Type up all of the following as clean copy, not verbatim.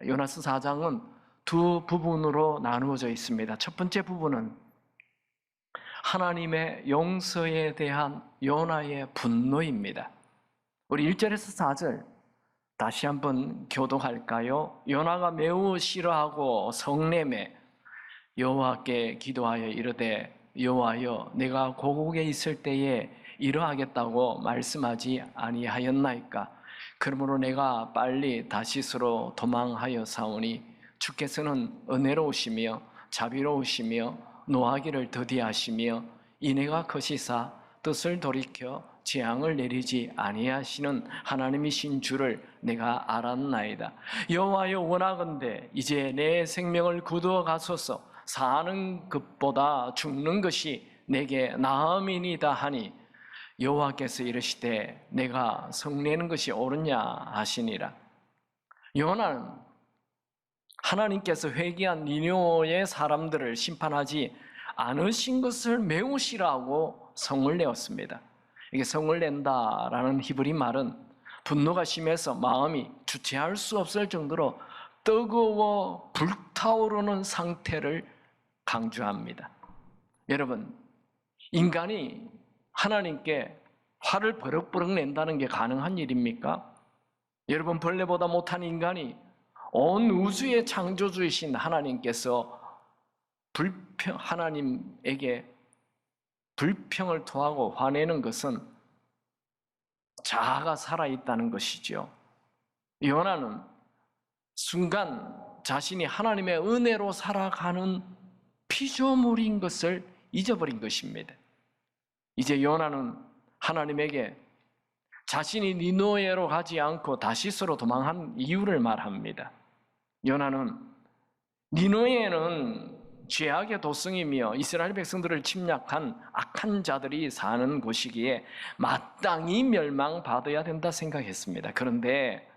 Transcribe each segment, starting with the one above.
요나서 4장은 두 부분으로 나누어져 있습니다. 첫 번째 부분은 하나님의 용서에 대한 요나의 분노입니다. 우리 1절에서 4절 다시 한번 교독할까요? 요나가 매우 싫어하고 성냄에 여호와께 기도하여 이르되 여호와여 내가 고국에 있을 때에 이러하겠다고 말씀하지 아니하였나이까? 그러므로 내가 빨리 다시스로 도망하여 사오니 주께서는 은혜로우시며 자비로우시며 노하기를 더디하시며 인애가 크시사 뜻을 돌이켜 재앙을 내리지 아니하시는 하나님이신 줄을 내가 알았나이다. 여호와여 원하건대 이제 내 생명을 거두어 가소서. 사는 것보다 죽는 것이 내게 나음이니이다 하니 여호와께서 이르시되 내가 성내는 것이 옳으냐 하시니라. 요나는 하나님께서 회개한 니느웨의 사람들을 심판하지 않으신 것을 매우 싫어하고 성을 내었습니다. 이게 성을 낸다라는 히브리 말은 분노가 심해서 마음이 주체할 수 없을 정도로 뜨거워 불타오르는 상태를 강조합니다. 여러분, 인간이 하나님께 화를 버럭버럭 낸다는 게 가능한 일입니까? 여러분, 벌레보다 못한 인간이 온 우주의 창조주이신 하나님께서 하나님에게 불평을 토하고 화내는 것은 자아가 살아있다는 것이죠. 요나는 순간 자신이 하나님의 은혜로 살아가는 피조물인 것을 잊어버린 것입니다. 이제 요나는 하나님에게 자신이 니느웨로 가지 않고 다시스로 도망한 이유를 말합니다. 요나는 니느웨는 죄악의 도성이며 이스라엘 백성들을 침략한 악한 자들이 사는 곳이기에 마땅히 멸망받아야 된다 생각했습니다. 그런데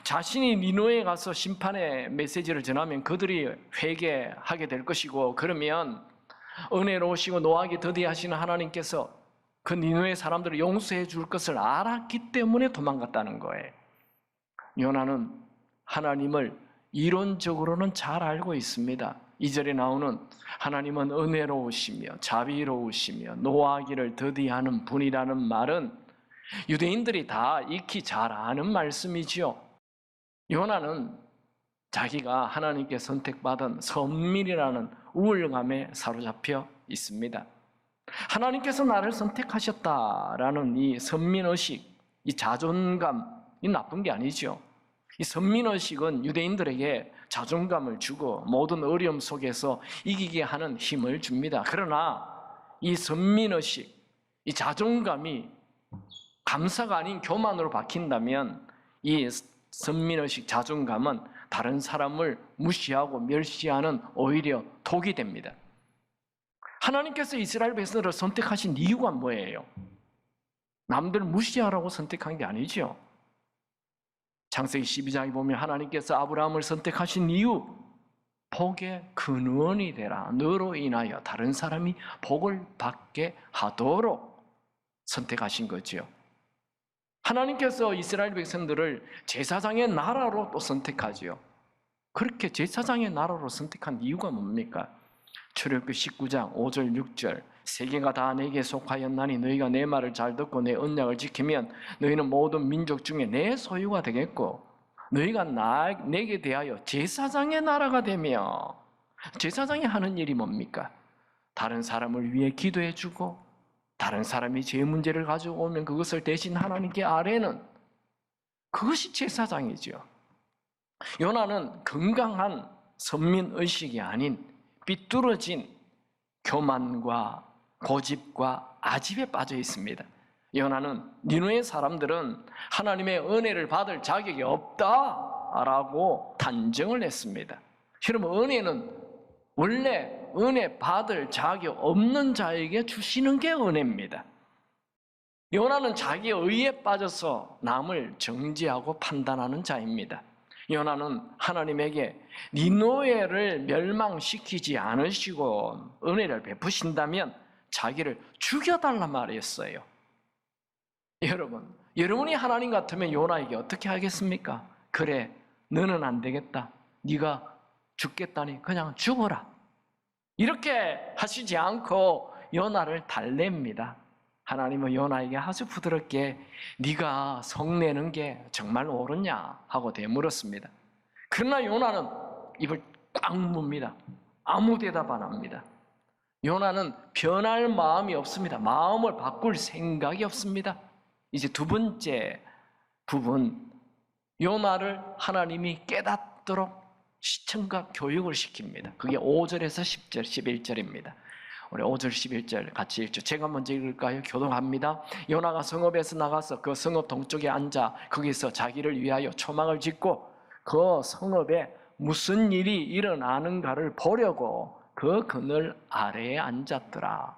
자신이 니느웨에 가서 심판의 메시지를 전하면 그들이 회개하게 될 것이고, 그러면 은혜로우시고 노하기 더디하시는 하나님께서 그 니느웨 사람들을 용서해 줄 것을 알았기 때문에 도망갔다는 거예요. 요나는 하나님을 이론적으로는 잘 알고 있습니다. 2절에 나오는 하나님은 은혜로우시며 자비로우시며 노하기를 더디하는 분이라는 말은 유대인들이 다 익히 잘 아는 말씀이지요. 요나는 자기가 하나님께 선택받은 선민이라는 우월감에 사로잡혀 있습니다. 하나님께서 나를 선택하셨다라는 이 선민의식, 이 자존감이 나쁜 게 아니죠. 이 선민의식은 유대인들에게 자존감을 주고 모든 어려움 속에서 이기게 하는 힘을 줍니다. 그러나 이 선민의식, 이 자존감이 감사가 아닌 교만으로 바뀐다면 이 선민의식, 자존감은 다른 사람을 무시하고 멸시하는 오히려 독이 됩니다. 하나님께서 이스라엘 백성들을 선택하신 이유가 뭐예요? 남들 무시하라고 선택한 게 아니죠. 창세기 12장에 보면 하나님께서 아브라함을 선택하신 이유, 복의 근원이 되라. 너로 인하여 다른 사람이 복을 받게 하도록 선택하신 거죠. 하나님께서 이스라엘 백성들을 제사장의 나라로 또 선택하지요. 그렇게 제사장의 나라로 선택한 이유가 뭡니까? 출애굽기 19장 5절 6절 세계가 다 내게 속하였나니 너희가 내 말을 잘 듣고 내 언약을 지키면 너희는 모든 민족 중에 내 소유가 되겠고 너희가 내게 대하여 제사장의 나라가 되며, 제사장이 하는 일이 뭡니까? 다른 사람을 위해 기도해주고 다른 사람이 제 문제를 가지고 오면 그것을 대신 하나님께 아뢰는, 그것이 제사장이죠. 요나는 건강한 선민의식이 아닌 삐뚤어진 교만과 고집과 아집에 빠져 있습니다. 요나는 니느웨 사람들은 하나님의 은혜를 받을 자격이 없다라고 단정을 했습니다. 여러분, 은혜는 원래 은혜 받을 자격 없는 자에게 주시는 게 은혜입니다. 요나는 자기의 의에 빠져서 남을 정죄하고 판단하는 자입니다. 요나는 하나님에게 니느웨를 멸망시키지 않으시고 은혜를 베푸신다면 자기를 죽여달라 말했어요. 여러분, 여러분이 하나님 같으면 요나에게 어떻게 하겠습니까? 그래, 너는 안 되겠다. 네가 죽겠다니 그냥 죽어라. 이렇게 하시지 않고 요나를 달랩니다. 하나님은 요나에게 아주 부드럽게 네가 성내는 게 정말 옳으냐 하고 되물었습니다. 그러나 요나는 입을 꽉 뭅니다. 아무 대답 안 합니다. 요나는 변할 마음이 없습니다. 마음을 바꿀 생각이 없습니다. 이제 두 번째 부분, 요나를 하나님이 깨닫도록 시청과 교육을 시킵니다. 그게 5절에서 10절, 11절입니다. 우리 5절, 11절 같이 읽죠. 제가 먼저 읽을까요? 교독합니다. 요나가 성읍에서 나가서 그 성읍 동쪽에 앉아 거기서 자기를 위하여 초막을 짓고 그 성읍에 무슨 일이 일어나는가를 보려고 그 그늘 아래에 앉았더라.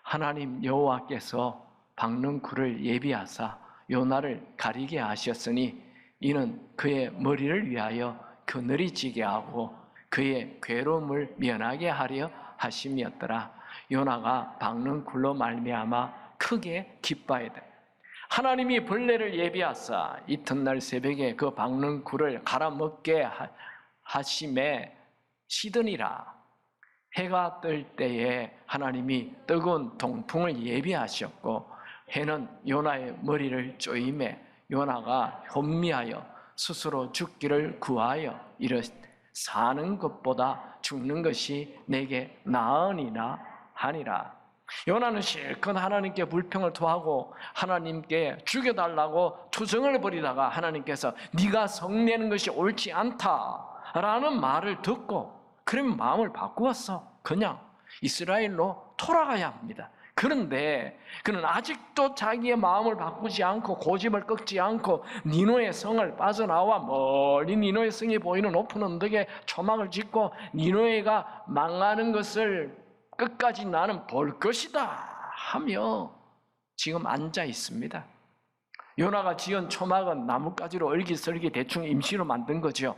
하나님 여호와께서 박는 굴을 예비하사 요나를 가리게 하셨으니 이는 그의 머리를 위하여 그늘이 지게 하고 그의 괴로움을 면하게 하려 하심이었더라. 요나가 박는 굴로 말미암아 크게 기뻐하되 하나님이 벌레를 예비하사 이튿날 새벽에 그 박는 굴을 갈아먹게 하심에 시드니라. 해가 뜰 때에 하나님이 뜨거운 동풍을 예비하셨고 해는 요나의 머리를 쪼임에 요나가 현미하여 스스로 죽기를 구하여 이르되 사는 것보다 죽는 것이 내게 나으니라 하니라. 요나는 실컷 하나님께 불평을 토하고 하나님께 죽여달라고 투정을 벌이다가 하나님께서 네가 성내는 것이 옳지 않다라는 말을 듣고 그러면 마음을 바꾸었어. 그냥 이스라엘로 돌아가야 합니다. 그런데 그는 아직도 자기의 마음을 바꾸지 않고 고집을 꺾지 않고 니노의 성을 빠져나와 멀리 니노의 성이 보이는 높은 언덕에 초막을 짓고 니노에가 망하는 것을 끝까지 나는 볼 것이다 하며 지금 앉아 있습니다. 요나가 지은 초막은 나뭇가지로 얼기설기 대충 임시로 만든 거죠.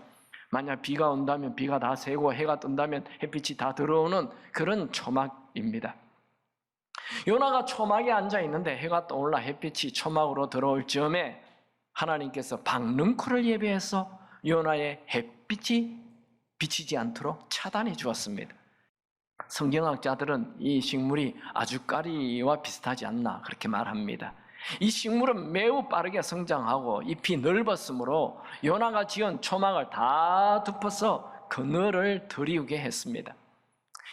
만약 비가 온다면 비가 다 새고 해가 뜬다면 햇빛이 다 들어오는 그런 초막입니다. 요나가 초막에 앉아 있는데 해가 떠올라 햇빛이 초막으로 들어올 즈음에 하나님께서 박능쿨을 예비해서 요나의 햇빛이 비치지 않도록 차단해 주었습니다. 성경학자들은 이 식물이 아주까리와 비슷하지 않나 그렇게 말합니다. 이 식물은 매우 빠르게 성장하고 잎이 넓었으므로 요나가 지은 초막을 다 덮어서 그늘을 들이우게 했습니다.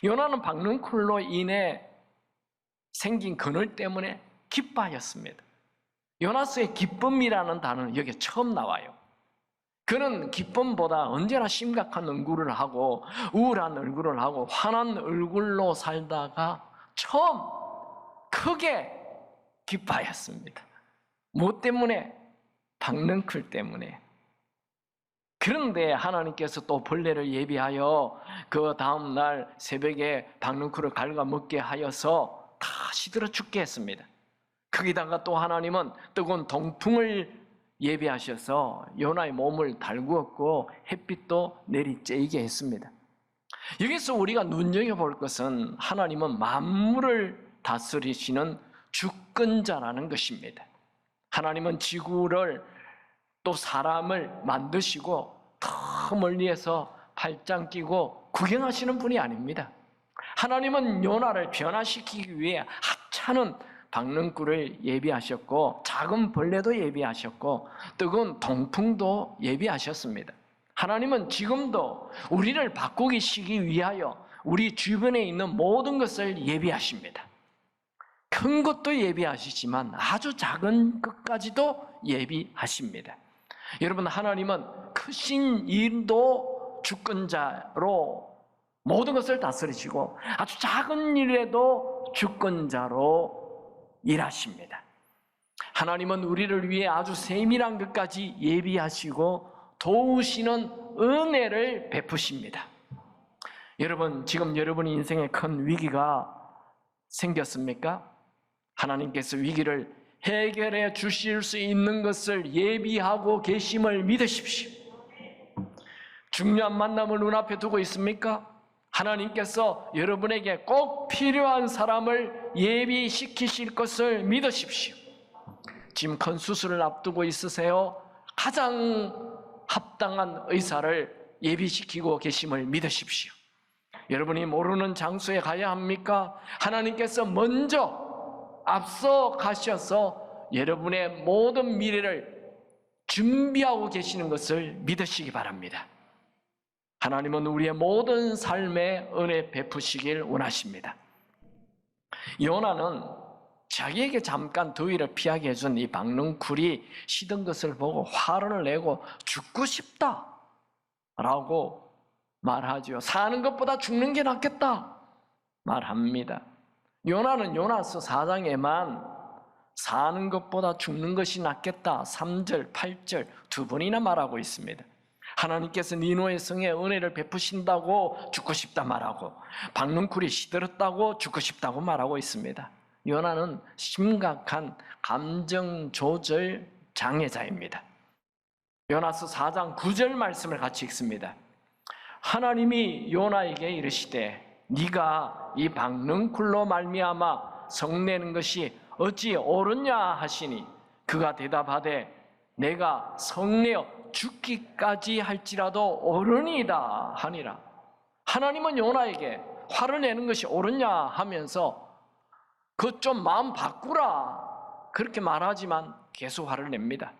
요나는 박능쿨로 인해 생긴 그늘 때문에 기뻐하였습니다. 요나스의 기쁨이라는 단어는 여기에 처음 나와요. 그는 기쁨보다 언제나 심각한 얼굴을 하고 우울한 얼굴을 하고 화난 얼굴로 살다가 처음 크게 기뻐하였습니다. 뭐 때문에? 박능쿨 때문에. 그런데 하나님께서 또 벌레를 예비하여 그 다음날 새벽에 박능쿨을 갉아먹게 하여서 다 시들어 죽게 했습니다. 거기다가 또 하나님은 뜨거운 동풍을 예비하셔서 요나의 몸을 달구었고 햇빛도 내리쬐게 했습니다. 여기서 우리가 눈여겨볼 것은 하나님은 만물을 다스리시는 주권자라는 것입니다. 하나님은 지구를 또 사람을 만드시고 더 멀리에서 팔짱 끼고 구경하시는 분이 아닙니다. 하나님은 요나를 변화시키기 위해 하찮은 박능쿨을 예비하셨고 작은 벌레도 예비하셨고 뜨거운 동풍도 예비하셨습니다. 하나님은 지금도 우리를 바꾸기 위하여 우리 주변에 있는 모든 것을 예비하십니다. 큰 것도 예비하시지만 아주 작은 것까지도 예비하십니다. 여러분, 하나님은 크신 일도 주권자로 모든 것을 다스리시고 아주 작은 일에도 주권자로 일하십니다. 하나님은 우리를 위해 아주 세밀한 것까지 예비하시고 도우시는 은혜를 베푸십니다. 여러분, 지금 여러분의 인생에 큰 위기가 생겼습니까? 하나님께서 위기를 해결해 주실 수 있는 것을 예비하고 계심을 믿으십시오. 중요한 만남을 눈앞에 두고 있습니까? 하나님께서 여러분에게 꼭 필요한 사람을 예비시키실 것을 믿으십시오. 지금 큰 수술을 앞두고 있으세요? 가장 합당한 의사를 예비시키고 계심을 믿으십시오. 여러분이 모르는 장소에 가야 합니까? 하나님께서 먼저 앞서 가셔서 여러분의 모든 미래를 준비하고 계시는 것을 믿으시기 바랍니다. 하나님은 우리의 모든 삶에 은혜 베푸시길 원하십니다. 요나는 자기에게 잠깐 더위를 피하게 해준 이 박능쿨이 시든 것을 보고 화를 내고 죽고 싶다라고 말하죠. 사는 것보다 죽는 게 낫겠다 말합니다. 요나는 요나서 4장에만 사는 것보다 죽는 것이 낫겠다 3절, 8절 두 번이나 말하고 있습니다. 하나님께서 니느웨 성에 은혜를 베푸신다고 죽고 싶다 말하고 박능쿨이 시들었다고 죽고 싶다고 말하고 있습니다. 요나는 심각한 감정 조절 장애자입니다. 요나서 4장 9절 말씀을 같이 읽습니다. 하나님이 요나에게 이르시되 네가 이 박능쿨로 말미암아 성내는 것이 어찌 옳으냐 하시니 그가 대답하되 내가 성내어 죽기까지 할지라도 옳으니이다 하니라. 하나님은 요나에게 화를 내는 것이 옳으냐 하면서 그 좀 마음 바꾸라 그렇게 말하지만 계속 화를 냅니다.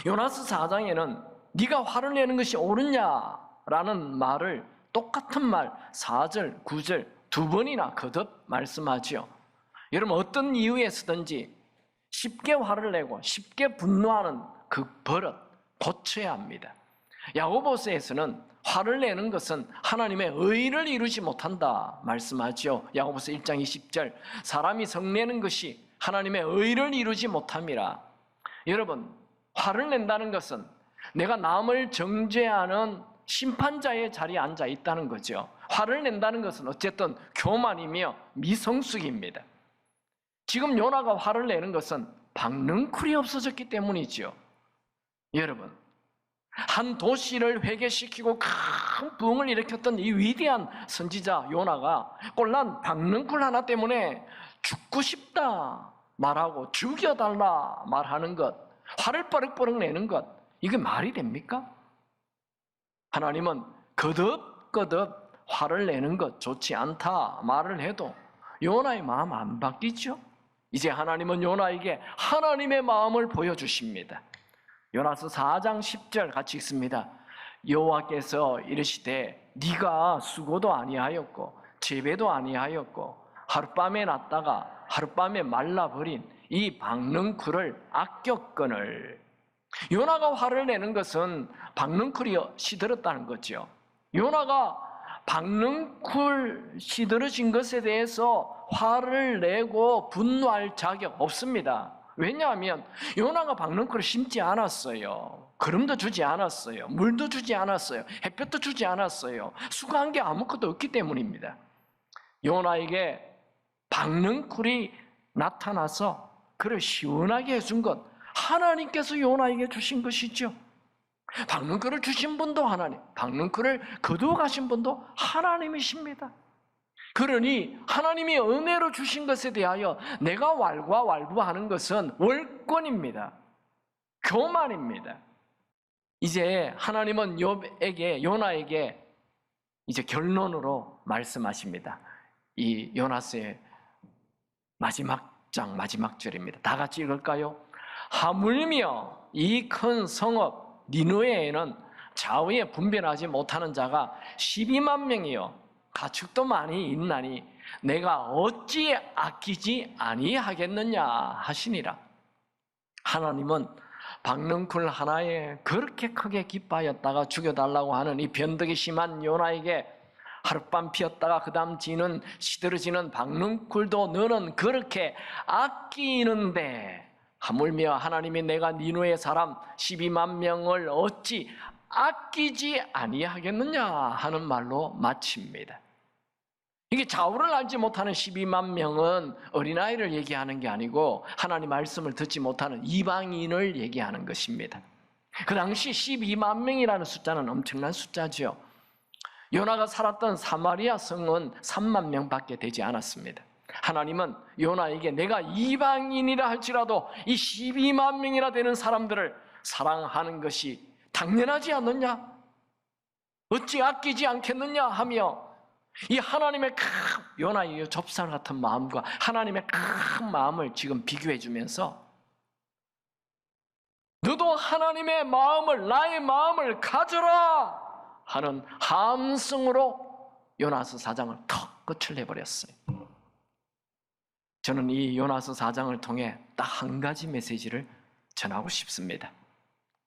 요나서 4장에는 네가 화를 내는 것이 옳으냐라는 말을 똑같은 말 4절, 9절 두 번이나 거듭 말씀하지요. 여러분 어떤 이유에서든지 쉽게 화를 내고 쉽게 분노하는 그 버릇 고쳐야 합니다. 야고보서에서는 화를 내는 것은 하나님의 의를 이루지 못한다 말씀하죠. 야고보서 1장 20절 사람이 성내는 것이 하나님의 의를 이루지 못함이라. 여러분 화를 낸다는 것은 내가 남을 정죄하는 심판자의 자리에 앉아 있다는 거죠. 화를 낸다는 것은 어쨌든 교만이며 미성숙입니다. 지금 요나가 화를 내는 것은 박능쿨이 없어졌기 때문이죠. 여러분 한 도시를 회개시키고 큰 부흥을 일으켰던 이 위대한 선지자 요나가 꼴난 박능쿨 하나 때문에 죽고 싶다 말하고 죽여달라 말하는 것, 화를 버럭버럭 내는 것, 이게 말이 됩니까? 하나님은 거듭거듭 화를 내는 것 좋지 않다 말을 해도 요나의 마음 안 바뀌죠? 이제 하나님은 요나에게 하나님의 마음을 보여주십니다. 요나서 4장 10절 같이 읽습니다. 여호와께서 이르시되 네가 수고도 아니하였고 재배도 아니하였고 하룻밤에 났다가 하룻밤에 말라버린 이 박능쿨을 아꼈거늘. 요나가 화를 내는 것은 박능쿨이 시들었다는 거죠. 요나가 박능쿨 시들어진 것에 대해서 화를 내고 분노할 자격 없습니다. 왜냐하면 요나가 박능쿨을 심지 않았어요. 거름도 주지 않았어요. 물도 주지 않았어요. 햇볕도 주지 않았어요. 수고한 게 아무것도 없기 때문입니다. 요나에게 박능쿨이 나타나서 그를 시원하게 해준 것, 하나님께서 요나에게 주신 것이죠. 박능쿨을 주신 분도 하나님, 박능쿨을 거두어 가신 분도 하나님이십니다. 그러니 하나님이 은혜로 주신 것에 대하여 내가 왈가왈부하는 것은 월권입니다. 교만입니다. 이제 하나님은 요나에게 이제 결론으로 말씀하십니다. 이 요나서의 마지막 장 마지막 절입니다. 다 같이 읽을까요? 하물며 이 큰 성읍 니느웨에는 좌우에 분별하지 못하는 자가 12만 명이요 가축도 많이 있나니 내가 어찌 아끼지 아니하겠느냐 하시니라. 하나님은 박능쿨 하나에 그렇게 크게 기뻐하였다가 죽여달라고 하는 이 변덕이 심한 요나에게 하룻밤 피었다가 그 다음 지는 시들어지는 박능쿨도 너는 그렇게 아끼는데 하물며 하나님이 내가 니느웨 사람 12만 명을 어찌 아끼지 아니하겠느냐 하는 말로 마칩니다. 이게 좌우를 알지 못하는 12만 명은 어린아이를 얘기하는 게 아니고 하나님 말씀을 듣지 못하는 이방인을 얘기하는 것입니다. 그 당시 12만 명이라는 숫자는 엄청난 숫자죠. 요나가 살았던 사마리아 성은 3만 명밖에 되지 않았습니다. 하나님은 요나에게 내가 이방인이라 할지라도 이 12만 명이나 되는 사람들을 사랑하는 것이 당연하지 않느냐? 어찌 아끼지 않겠느냐 하며 이 하나님의 요나의 좁쌀 같은 마음과 하나님의 큰 마음을 지금 비교해 주면서 너도 하나님의 마음을, 나의 마음을 가져라 하는 함성으로 요나서 4장을 턱 끝을 내버렸어요. 저는 이 요나서 4장을 통해 딱 한 가지 메시지를 전하고 싶습니다.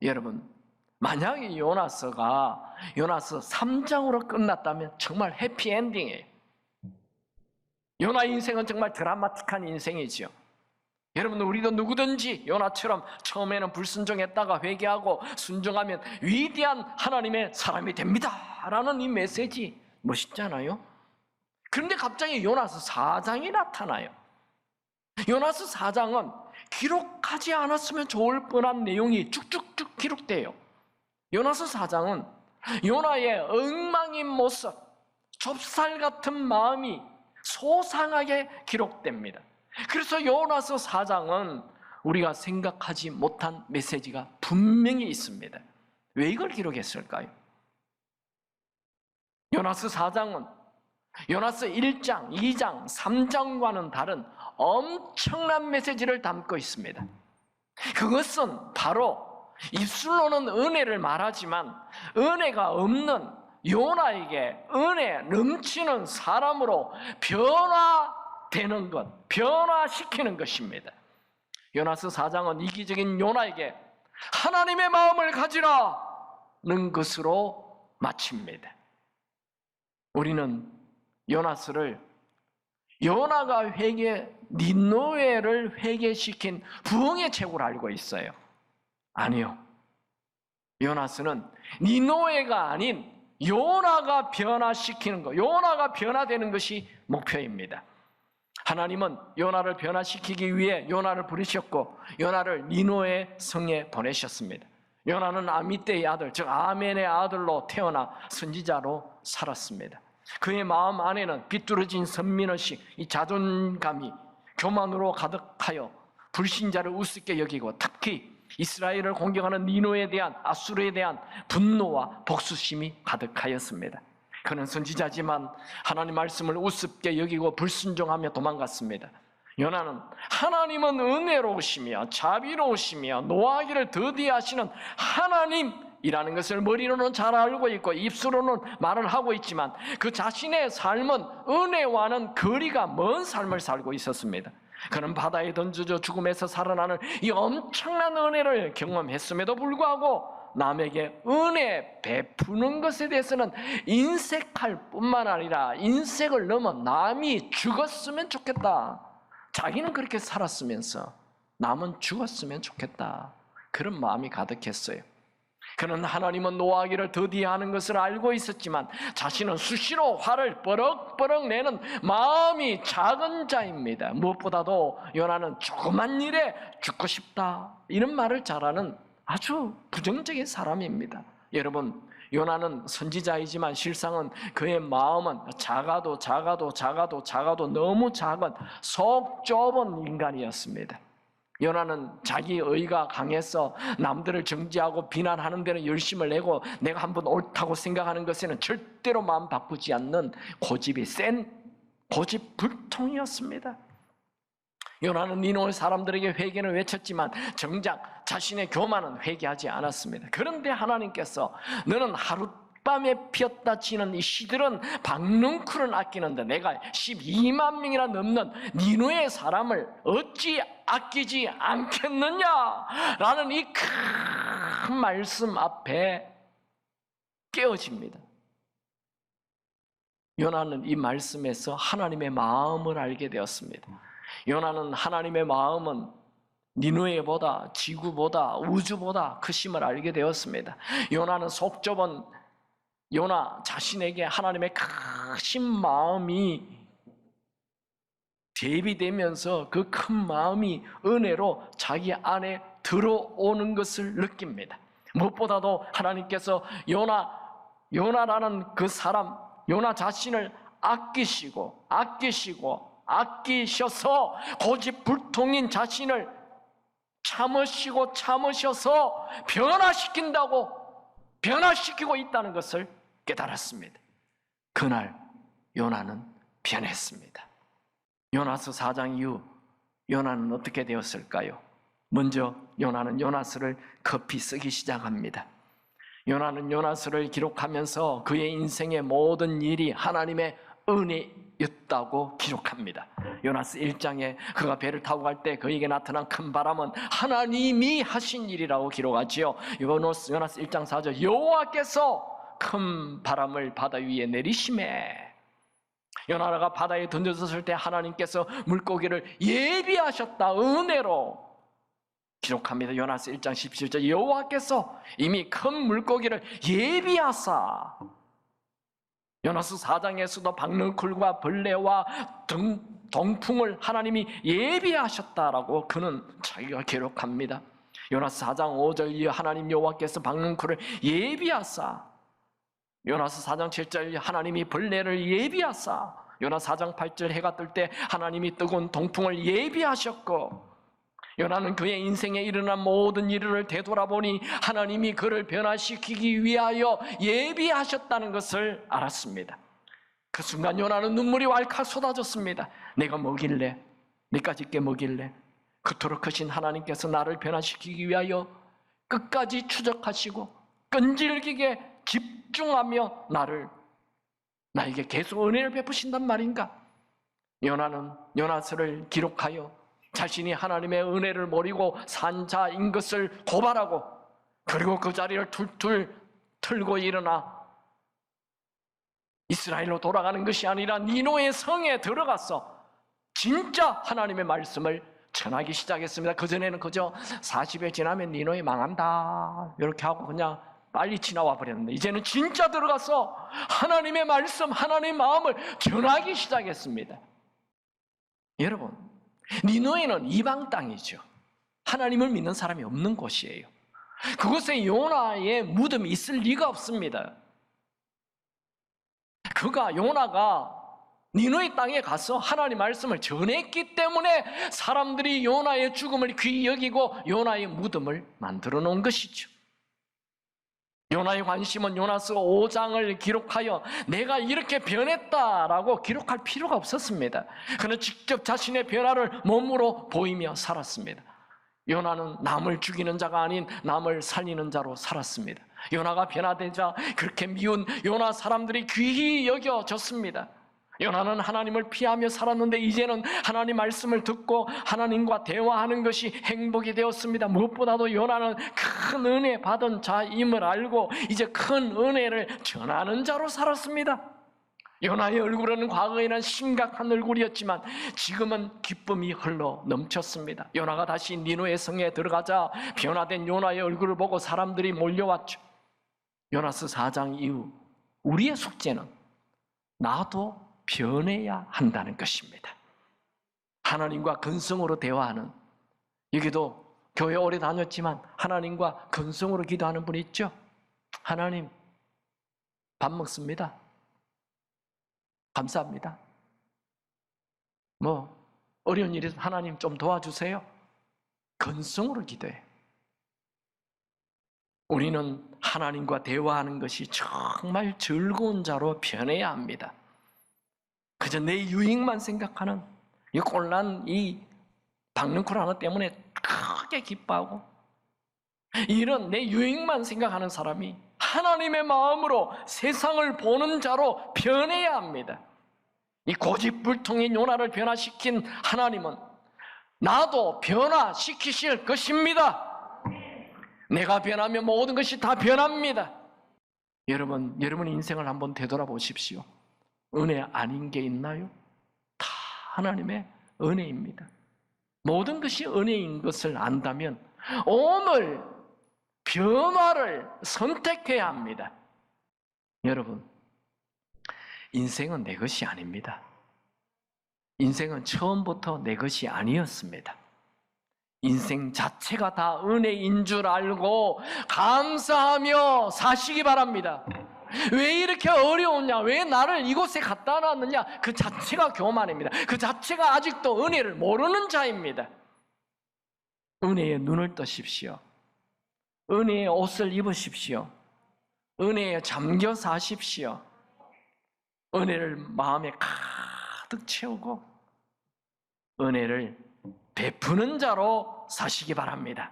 여러분, 만약에 요나서가 요나서 3장으로 끝났다면 정말 해피엔딩이에요. 요나 인생은 정말 드라마틱한 인생이지요. 여러분, 우리도 누구든지 요나처럼 처음에는 불순종했다가 회개하고 순종하면 위대한 하나님의 사람이 됩니다 라는 이 메시지 멋있잖아요. 그런데 갑자기 요나서 4장이 나타나요. 요나서 4장은 기록하지 않았으면 좋을 뻔한 내용이 쭉쭉쭉 기록돼요. 요나서 4장은 요나의 엉망인 모습, 좁쌀 같은 마음이 소상하게 기록됩니다. 그래서 요나서 4장은 우리가 생각하지 못한 메시지가 분명히 있습니다. 왜 이걸 기록했을까요? 요나서 4장은 요나서 1장, 2장, 3장과는 다른 엄청난 메시지를 담고 있습니다. 그것은 바로 입술로는 은혜를 말하지만 은혜가 없는 요나에게 은혜 넘치는 사람으로 변화되는 것, 변화시키는 것입니다. 요나서 4장은 이기적인 요나에게 하나님의 마음을 가지라는 것으로 마칩니다. 우리는 요나서를 요나가 니느웨를 회개시킨 부흥의 책으로 알고 있어요. 아니요. 요나서는 니느웨가 아닌 요나가 변화시키는 것, 요나가 변화되는 것이 목표입니다. 하나님은 요나를 변화시키기 위해 요나를 부르셨고 요나를 니느웨 성에 보내셨습니다. 요나는 아미떼의 아들, 즉 아멘의 아들로 태어나 선지자로 살았습니다. 그의 마음 안에는 비뚤어진 선민의식, 이 자존감이 교만으로 가득하여 불신자를 우습게 여기고 특히 이스라엘을 공격하는 니느웨에 대한, 아수르에 대한 분노와 복수심이 가득하였습니다. 그는 선지자지만 하나님 말씀을 우습게 여기고 불순종하며 도망갔습니다. 요나는 하나님은 은혜로우시며 자비로우시며 노하기를 더디하시는 하나님이라는 것을 머리로는 잘 알고 있고 입술로는 말을 하고 있지만 그 자신의 삶은 은혜와는 거리가 먼 삶을 살고 있었습니다. 그는 바다에 던져져 죽음에서 살아나는 이 엄청난 은혜를 경험했음에도 불구하고 남에게 은혜 베푸는 것에 대해서는 인색할 뿐만 아니라 인색을 넘어 남이 죽었으면 좋겠다. 자기는 그렇게 살았으면서 남은 죽었으면 좋겠다. 그런 마음이 가득했어요. 그는 하나님은 노하기를 더디하는 것을 알고 있었지만 자신은 수시로 화를 뻐럭뻐럭 내는 마음이 작은 자입니다. 무엇보다도 요나는 조그만 일에 죽고 싶다 이런 말을 잘하는 아주 부정적인 사람입니다. 여러분, 요나는 선지자이지만 실상은 그의 마음은 작아도 너무 작은 속 좁은 인간이었습니다. 요나는 자기 의가 강해서 남들을 정죄하고 비난하는 데는 열심을 내고 내가 한번 옳다고 생각하는 것에는 절대로 마음 바꾸지 않는 고집이 센 고집불통이었습니다. 요나는 니느웨 사람들에게 회개는 외쳤지만 정작 자신의 교만은 회개하지 않았습니다. 그런데 하나님께서 너는 하룻밤에 피었다 지는 이 시들은 박능쿨은 아끼는데 내가 12만 명이나 넘는 니느웨 사람을 어찌 아끼지 않겠느냐라는 이 큰 말씀 앞에 깨어집니다. 요나는 이 말씀에서 하나님의 마음을 알게 되었습니다. 요나는 하나님의 마음은 니느웨보다 지구보다 우주보다 크심을 알게 되었습니다. 요나는 속 좁은 요나 자신에게 하나님의 크신 마음이 대비되면서 그 큰 마음이 은혜로 자기 안에 들어오는 것을 느낍니다. 무엇보다도 하나님께서 요나라는 그 사람, 요나 자신을 아끼셔서 고집불통인 자신을 참으셔서 변화시킨다고 변화시키고 있다는 것을 깨달았습니다. 그날 요나는 변했습니다. 요나서 4장 이후 요나는 어떻게 되었을까요? 먼저 요나는 요나서를 급히 쓰기 시작합니다. 요나는 요나서를 기록하면서 그의 인생의 모든 일이 하나님의 은혜였다고 기록합니다. 요나서 1장에 그가 배를 타고 갈 때 그에게 나타난 큰 바람은 하나님이 하신 일이라고 기록하지요. 요나서 1장 4절 여호와께서 큰 바람을 바다 위에 내리시매. 요나가 바다에 던져졌을 때 하나님께서 물고기를 예비하셨다 은혜로 기록합니다. 요나서 1장 17절 여호와께서 이미 큰 물고기를 예비하사. 요나서 4장에서도 박능쿨과 벌레와 동풍을 하나님이 예비하셨다라고 그는 자기가 기록합니다. 요나서 4장 5절 하나님 여호와께서 박능쿨을 예비하사. 요나서 4장 7절 하나님이 벌레를 예비하사. 요나서 4장 8절 해가 뜰 때 하나님이 뜨거운 동풍을 예비하셨고, 요나는 그의 인생에 일어난 모든 일을 되돌아보니 하나님이 그를 변화시키기 위하여 예비하셨다는 것을 알았습니다. 그 순간 요나는 눈물이 왈칵 쏟아졌습니다. 내가 뭐길래, 내까지 게 뭐길래 그토록 크신 하나님께서 나를 변화시키기 위하여 끝까지 추적하시고 끈질기게 집중하며 나에게 계속 은혜를 베푸신단 말인가? 요나는 요나서를 기록하여 자신이 하나님의 은혜를 모르고 산 자인 것을 고발하고, 그리고 그 자리를 툴툴 틀고 일어나 이스라엘로 돌아가는 것이 아니라 니노의 성에 들어가서 진짜 하나님의 말씀을 전하기 시작했습니다. 그전에는 그저 40일 지나면 니노에 망한다 이렇게 하고 그냥 빨리 지나와 버렸는데, 이제는 진짜 들어가서 하나님의 말씀, 하나님의 마음을 전하기 시작했습니다. 여러분, 니느웨는 이방 땅이죠. 하나님을 믿는 사람이 없는 곳이에요. 그곳에 요나의 무덤이 있을 리가 없습니다. 요나가 니느웨 땅에 가서 하나님 말씀을 전했기 때문에 사람들이 요나의 죽음을 귀히 여기고 요나의 무덤을 만들어 놓은 것이죠. 요나의 관심은 요나서 5장을 기록하여 내가 이렇게 변했다라고 기록할 필요가 없었습니다. 그는 직접 자신의 변화를 몸으로 보이며 살았습니다. 요나는 남을 죽이는 자가 아닌 남을 살리는 자로 살았습니다. 요나가 변화되자 그렇게 미운 요나 사람들이 귀히 여겨졌습니다. 요나는 하나님을 피하며 살았는데 이제는 하나님 말씀을 듣고 하나님과 대화하는 것이 행복이 되었습니다. 무엇보다도 요나는 큰 은혜 받은 자임을 알고 이제 큰 은혜를 전하는 자로 살았습니다. 요나의 얼굴은 과거에는 심각한 얼굴이었지만 지금은 기쁨이 흘러 넘쳤습니다. 요나가 다시 니느웨 성에 들어가자 변화된 요나의 얼굴을 보고 사람들이 몰려왔죠. 요나서 4장 이후 우리의 숙제는 나도 변해야 한다는 것입니다. 하나님과 근성으로 대화하는, 여기도 교회 오래 다녔지만 하나님과 근성으로 기도하는 분이 있죠. 하나님, 밥 먹습니다. 감사합니다. 어려운 일이 있으면 하나님 좀 도와주세요. 근성으로 기도해. 우리는 하나님과 대화하는 것이 정말 즐거운 자로 변해야 합니다. 그저 내 유익만 생각하는 이 꼴난 이 박능쿨 하나 때문에 크게 기뻐하고 이런 내 유익만 생각하는 사람이 하나님의 마음으로 세상을 보는 자로 변해야 합니다. 이 고집불통인 요나를 변화시킨 하나님은 나도 변화시키실 것입니다. 내가 변하면 모든 것이 다 변합니다. 여러분의 인생을 한번 되돌아보십시오. 은혜 아닌 게 있나요? 다 하나님의 은혜입니다. 모든 것이 은혜인 것을 안다면 오늘 변화를 선택해야 합니다. 여러분, 인생은 내 것이 아닙니다. 인생은 처음부터 내 것이 아니었습니다. 인생 자체가 다 은혜인 줄 알고 감사하며 사시기 바랍니다. 왜 이렇게 어려웠냐? 왜 나를 이곳에 갖다 놨느냐? 그 자체가 교만입니다. 그 자체가 아직도 은혜를 모르는 자입니다. 은혜의 눈을 뜨십시오. 은혜의 옷을 입으십시오. 은혜에 잠겨 사십시오. 은혜를 마음에 가득 채우고 은혜를 베푸는 자로 사시기 바랍니다.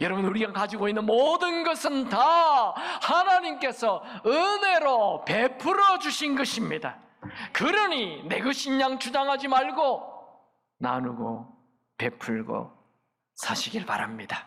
여러분, 우리가 가지고 있는 모든 것은 다 하나님께서 은혜로 베풀어 주신 것입니다. 그러니 내 것인 양 주장하지 말고 나누고 베풀고 사시길 바랍니다.